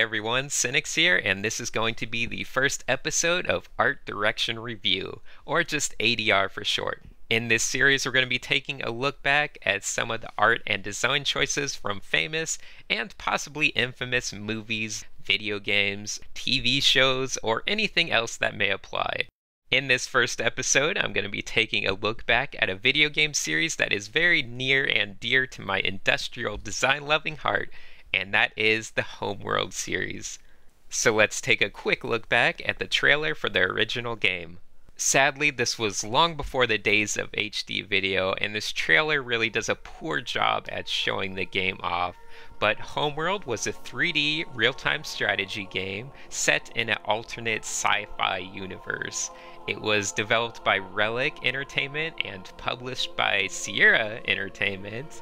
everyone, Cynics here, and this is going to be the first episode of Art Direction Review, or just ADR for short. In this series, we're going to be taking a look back at some of the art and design choices from famous and possibly infamous movies, video games, TV shows, or anything else that may apply. In this first episode, I'm going to be taking a look back at a video game series that is very near and dear to my industrial design-loving heart, and that is the Homeworld series. So let's take a quick look back at the trailer for the original game. Sadly, this was long before the days of HD video, and this trailer really does a poor job at showing the game off. But Homeworld was a 3D real-time strategy game set in an alternate sci-fi universe. It was developed by Relic Entertainment and published by Sierra Entertainment,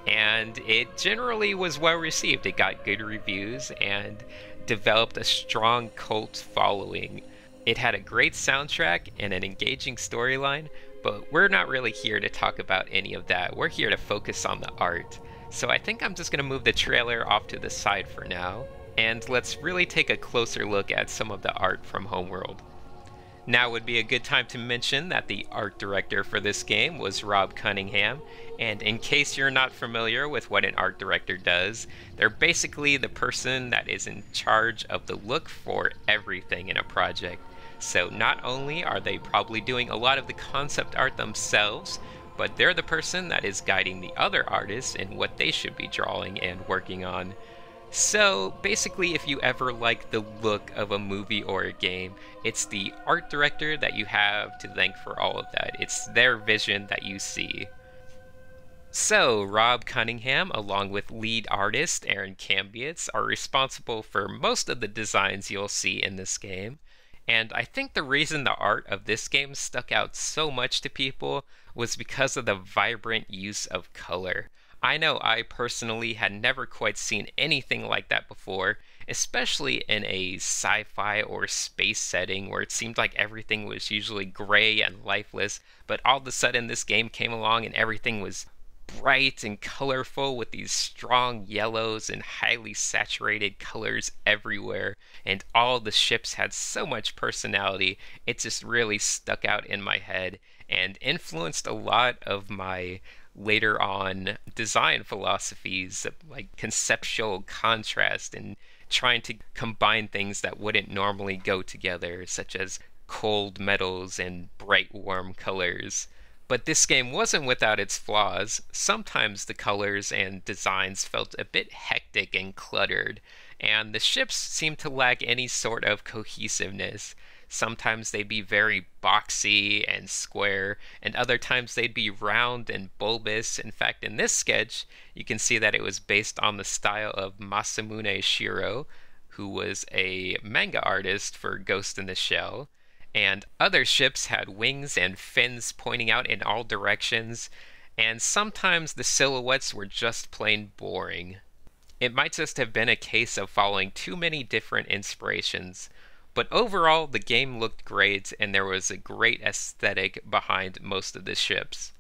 and it generally was well received. It got good reviews and developed a strong cult following. It had a great soundtrack and an engaging storyline, but we're not really here to talk about any of that. We're here to focus on the art. So I think I'm just going to move the trailer off to the side for now, and let's really take a closer look at some of the art from Homeworld. Now would be a good time to mention that the art director for this game was Rob Cunningham, and in case you're not familiar with what an art director does, they're basically the person that is in charge of the look for everything in a project. So not only are they probably doing a lot of the concept art themselves, but they're the person that is guiding the other artists in what they should be drawing and working on. So basically, if you ever like the look of a movie or a game, it's the art director that you have to thank for all of that. It's their vision that you see. So Rob Cunningham, along with lead artist Aaron Cambietz, are responsible for most of the designs you'll see in this game. And I think the reason the art of this game stuck out so much to people was because of the vibrant use of color. I know I personally had never quite seen anything like that before, especially in a sci-fi or space setting where it seemed like everything was usually gray and lifeless, but all of a sudden this game came along and everything was bright and colorful with these strong yellows and highly saturated colors everywhere, and all the ships had so much personality. It just really stuck out in my head and influenced a lot of my later on design philosophies, like conceptual contrast and trying to combine things that wouldn't normally go together, such as cold metals and bright warm colors. But this game wasn't without its flaws. Sometimes the colors and designs felt a bit hectic and cluttered, and the ships seemed to lack any sort of cohesiveness. Sometimes they'd be very boxy and square, and other times they'd be round and bulbous. In fact, in this sketch, you can see that it was based on the style of Masamune Shirow, who was a manga artist for Ghost in the Shell. And other ships had wings and fins pointing out in all directions, and sometimes the silhouettes were just plain boring. It might just have been a case of following too many different inspirations. But overall, the game looked great, and there was a great aesthetic behind most of the ships.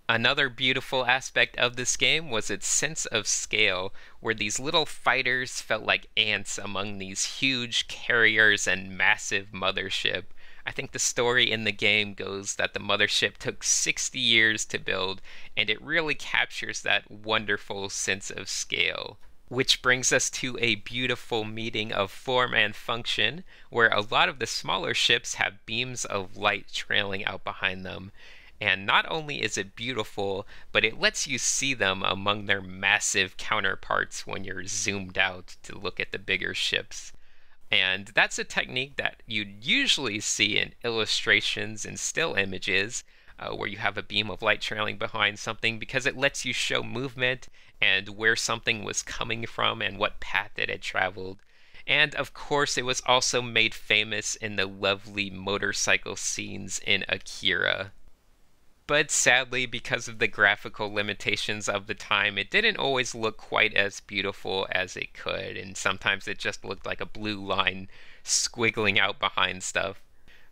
Another beautiful aspect of this game was its sense of scale, where these little fighters felt like ants among these huge carriers and massive mothership. I think the story in the game goes that the mothership took 60 years to build, and it really captures that wonderful sense of scale. Which brings us to a beautiful meeting of form and function, where a lot of the smaller ships have beams of light trailing out behind them. And not only is it beautiful, but it lets you see them among their massive counterparts when you're zoomed out to look at the bigger ships. And that's a technique that you'd usually see in illustrations and still images, where you have a beam of light trailing behind something, because it lets you show movement and where something was coming from and what path it had traveled. And of course, it was also made famous in the lovely motorcycle scenes in Akira. But sadly, because of the graphical limitations of the time, it didn't always look quite as beautiful as it could, and sometimes it just looked like a blue line squiggling out behind stuff.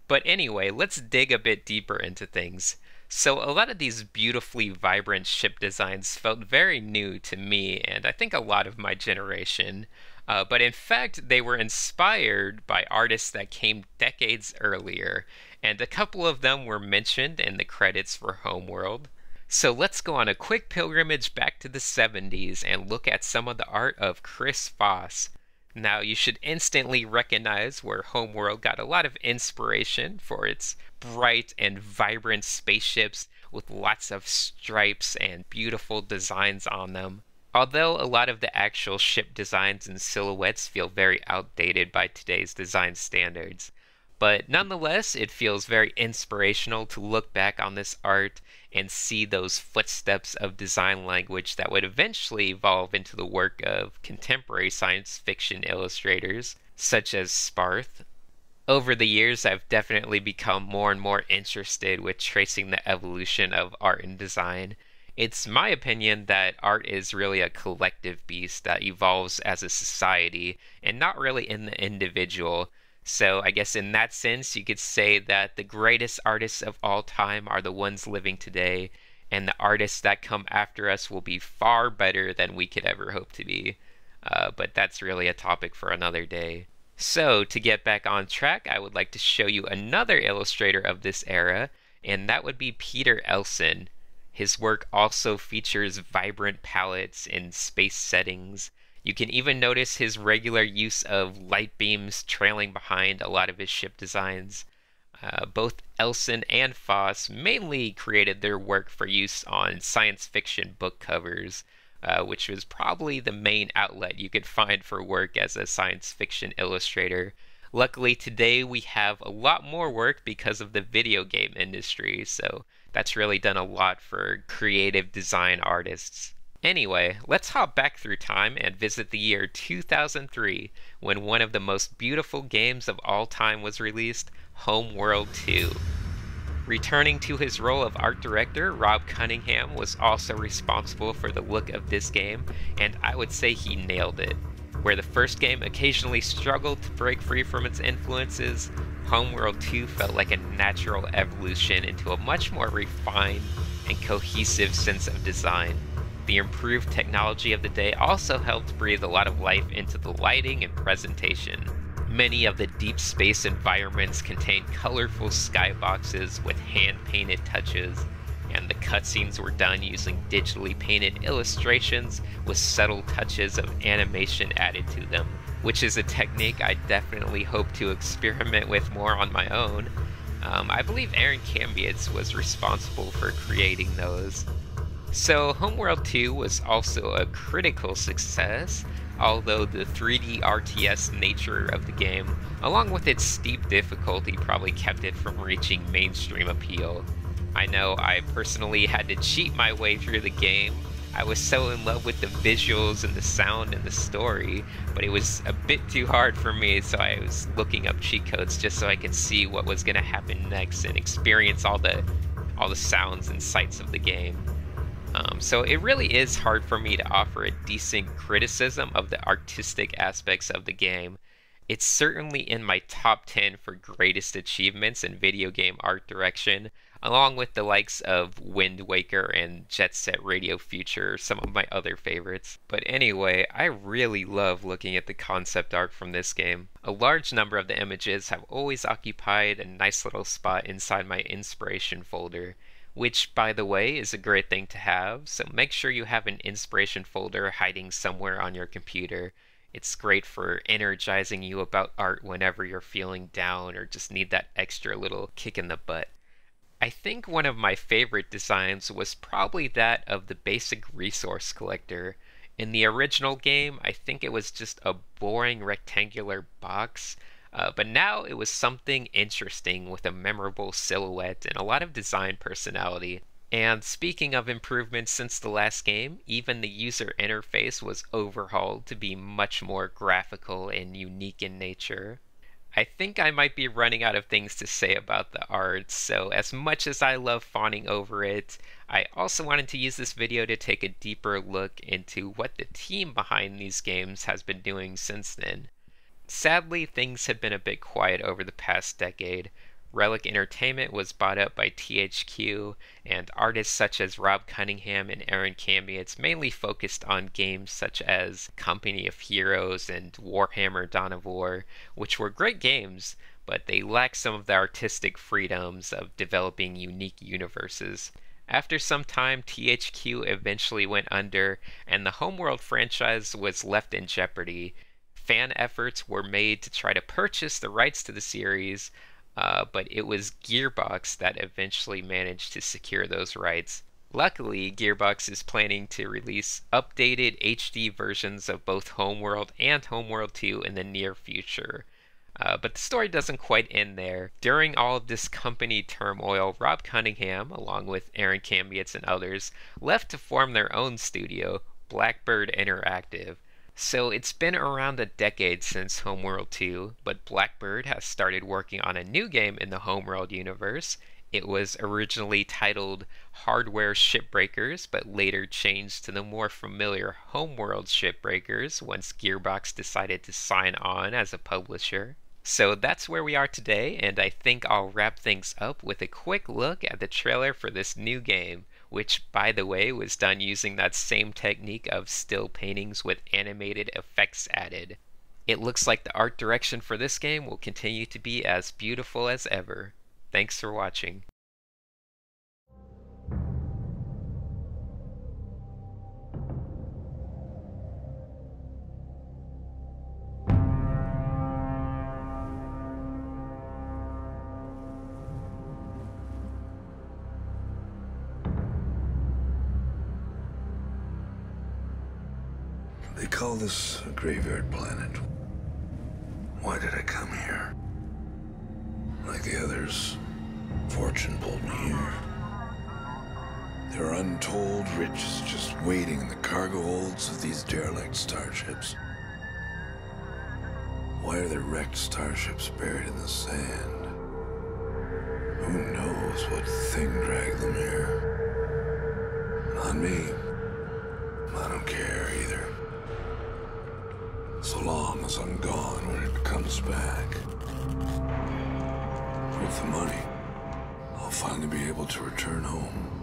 But anyway, let's dig a bit deeper into things. So a lot of these beautifully vibrant ship designs felt very new to me, and I think a lot of my generation. But in fact, they were inspired by artists that came decades earlier, and a couple of them were mentioned in the credits for Homeworld. So let's go on a quick pilgrimage back to the 70s and look at some of the art of Chris Foss. Now, you should instantly recognize where Homeworld got a lot of inspiration for its bright and vibrant spaceships with lots of stripes and beautiful designs on them. Although a lot of the actual ship designs and silhouettes feel very outdated by today's design standards. But nonetheless, it feels very inspirational to look back on this art and see those footsteps of design language that would eventually evolve into the work of contemporary science fiction illustrators, such as Sparth. Over the years, I've definitely become more and more interested with tracing the evolution of art and design. It's my opinion that art is really a collective beast that evolves as a society and not really in the individual. So I guess in that sense, you could say that the greatest artists of all time are the ones living today, and the artists that come after us will be far better than we could ever hope to be. But that's really a topic for another day. So, to get back on track, I would like to show you another illustrator of this era, and that would be Peter Elson. His work also features vibrant palettes in space settings. You can even notice his regular use of light beams trailing behind a lot of his ship designs. Both Elson and Foss mainly created their work for use on science fiction book covers, which was probably the main outlet you could find for work as a science fiction illustrator. Luckily, today we have a lot more work because of the video game industry, so that's really done a lot for creative design artists. Anyway, let's hop back through time and visit the year 2003, when one of the most beautiful games of all time was released, Homeworld 2. Returning to his role of art director, Rob Cunningham was also responsible for the look of this game, and I would say he nailed it. Where the first game occasionally struggled to break free from its influences, Homeworld 2 felt like a natural evolution into a much more refined and cohesive sense of design. The improved technology of the day also helped breathe a lot of life into the lighting and presentation. Many of the deep space environments contain colorful skyboxes with hand-painted touches, and the cutscenes were done using digitally painted illustrations with subtle touches of animation added to them, which is a technique I definitely hope to experiment with more on my own. I believe Aaron Cambietz was responsible for creating those. So Homeworld 2 was also a critical success, although the 3D RTS nature of the game, along with its steep difficulty, probably kept it from reaching mainstream appeal. I know I personally had to cheat my way through the game. I was so in love with the visuals and the sound and the story, but it was a bit too hard for me, so I was looking up cheat codes just so I could see what was going to happen next and experience all the sounds and sights of the game. So it really is hard for me to offer a decent criticism of the artistic aspects of the game. It's certainly in my top 10 for greatest achievements in video game art direction, along with the likes of Wind Waker and Jet Set Radio Future, some of my other favorites. But anyway, I really love looking at the concept art from this game. A large number of the images have always occupied a nice little spot inside my inspiration folder, which, by the way, is a great thing to have, so make sure you have an inspiration folder hiding somewhere on your computer. It's great for energizing you about art whenever you're feeling down or just need that extra little kick in the butt. I think one of my favorite designs was probably that of the basic resource collector. In the original game, I think it was just a boring rectangular box, but now it was something interesting with a memorable silhouette and a lot of design personality. And speaking of improvements since the last game, even the user interface was overhauled to be much more graphical and unique in nature. I think I might be running out of things to say about the art, so as much as I love fawning over it, I also wanted to use this video to take a deeper look into what the team behind these games has been doing since then. Sadly, things have been a bit quiet over the past decade. Relic Entertainment was bought up by THQ, and artists such as Rob Cunningham and Aaron Cambietz mainly focused on games such as Company of Heroes and Warhammer Dawn of War, which were great games, but they lacked some of the artistic freedoms of developing unique universes. After some time, THQ eventually went under, and the Homeworld franchise was left in jeopardy. Fan efforts were made to try to purchase the rights to the series, but it was Gearbox that eventually managed to secure those rights. Luckily, Gearbox is planning to release updated HD versions of both Homeworld and Homeworld 2 in the near future. But the story doesn't quite end there. During all of this company turmoil, Rob Cunningham, along with Aaron Cambietz and others, left to form their own studio, Blackbird Interactive. So it's been around a decade since Homeworld 2, but Blackbird has started working on a new game in the Homeworld universe. It was originally titled Hardware Shipbreakers, but later changed to the more familiar Homeworld Shipbreakers once Gearbox decided to sign on as a publisher. So that's where we are today, and I think I'll wrap things up with a quick look at the trailer for this new game, which, by the way, was done using that same technique of still paintings with animated effects added. It looks like the art direction for this game will continue to be as beautiful as ever. Thanks for watching. They call this a graveyard planet. Why did I come here? Like the others, fortune pulled me here. There are untold riches just waiting in the cargo holds of these derelict starships. Why are there wrecked starships buried in the sand? Who knows what thing dragged them here? Not me. I don't care either. So long as I'm gone when it comes back. With the money, I'll finally be able to return home.